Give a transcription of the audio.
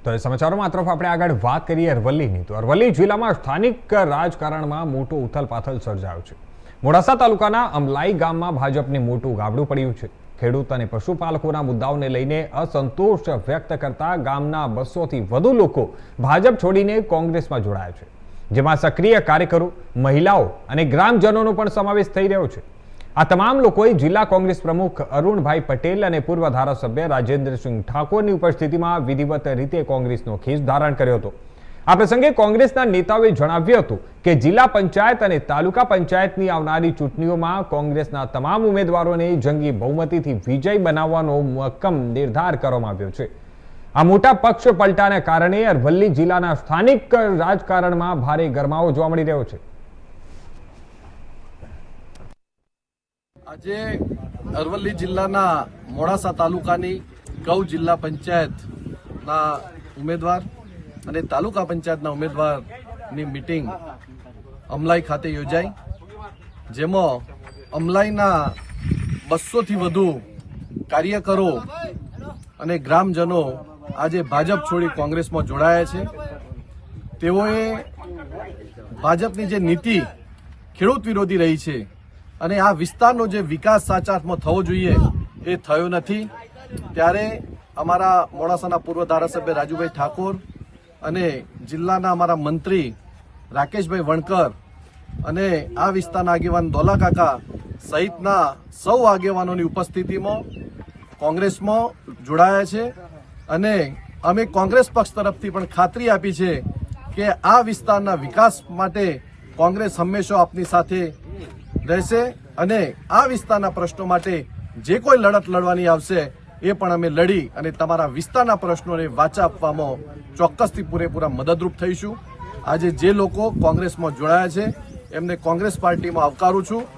તો એ સમાચારોમાં તરફ આપણે આગળ વાત કરીએ અરવલ્લીની. તો અરવલ્લી જિલ્લામાં સ્થાનિક રાજકારણમાં મોટો ઉથલપાથલ સર્જાયો છે. મોડાસા તાલુકાના અમલાઈ ગામમાં ભાજપને મોટું ગાબડું પડ્યું છે. ખેડૂત અને પશુપાલકોના મુદ્દાઓને લઈને અસંતોષ વ્યક્ત કરતા ગામના 200થી વધુ લોકો ભાજપ છોડીને કોંગ્રેસમાં જોડાયા છે, જેમાં સક્રિય કાર્યકરો, મહિલાઓ અને ગ્રામજનોનો પણ સમાવેશ થઈ રહ્યો છે. આ તમામ લોકોએ જિલ્લા કોંગ્રેસ પ્રમુખ અરુણભાઈ પટેલ અને પૂર્વ ધારાસભ્ય રાજેન્દ્રસિંહ ઠાકોરની ઉપસ્થિતિમાં વિધિવત રીતે કોંગ્રેસનો ખેસ ધારણ કર્યો હતો. આ પ્રસંગે કોંગ્રેસના નેતાઓએ જણાવ્યું હતું કે જિલ્લા પંચાયત અને તાલુકા પંચાયતની આવનારી ચૂંટણીઓમાં કોંગ્રેસના તમામ ઉમેદવારોને જંગી બહુમતીથી વિજય બનાવવાનો મક્કમ નિર્ધાર કરવામાં આવ્યો છે. આ મોટા પક્ષ પલટાને કારણે અરવલ્લી જિલ્લાના સ્થાનિક રાજકારણમાં ભારે ગરમાવો જોવા મળી રહ્યો છે. આજે અરવલ્લી જિલ્લાના મોડાસા તાલુકાની ગૌ જિલ્લા પંચાયતના ઉમેદવાર અને તાલુકા પંચાયતના ઉમેદવારની મીટિંગ અમલાઈ ખાતે યોજાઈ, જેમાં અમલાઈના 200થી વધુ કાર્યકરો અને ગ્રામજનો આજે ભાજપ છોડી કોંગ્રેસમાં જોડાયા છે. તેઓએ ભાજપની જે નીતિ ખેડૂત વિરોધી રહી છે અને આ વિસ્તારનો જે વિકાસ સાચા અર્થમાં થવો જોઈએ એ થયો નથી, ત્યારે અમારા મોડાસાના પૂર્વ ધારાસભ્ય રાજુભાઈ ઠાકોર અને જિલ્લાના અમારા મંત્રી રાકેશભાઈ વણકર અને આ વિસ્તારના આગેવાન દોલા કાકા સહિતના સૌ આગેવાનોની ઉપસ્થિતિમાં કોંગ્રેસમાં જોડાયા છે. અને અમે કોંગ્રેસ પક્ષ તરફથી પણ ખાતરી આપી છે કે આ વિસ્તારના વિકાસ માટે કોંગ્રેસ હંમેશા આપની સાથે રહેશે અને આ વિસ્તારના પ્રશ્નો માટે જે કોઈ લડત લડવાની આવશે એ પણ અમે લડી અને તમારા વિસ્તારના પ્રશ્નોને વાચા આપવામાં ચોક્કસથી પૂરેપૂરા મદદરૂપ થઈશું. આજે જે લોકો કોંગ્રેસમાં જોડાયા છે એમને કોંગ્રેસ પાર્ટીમાં આવકારું છું.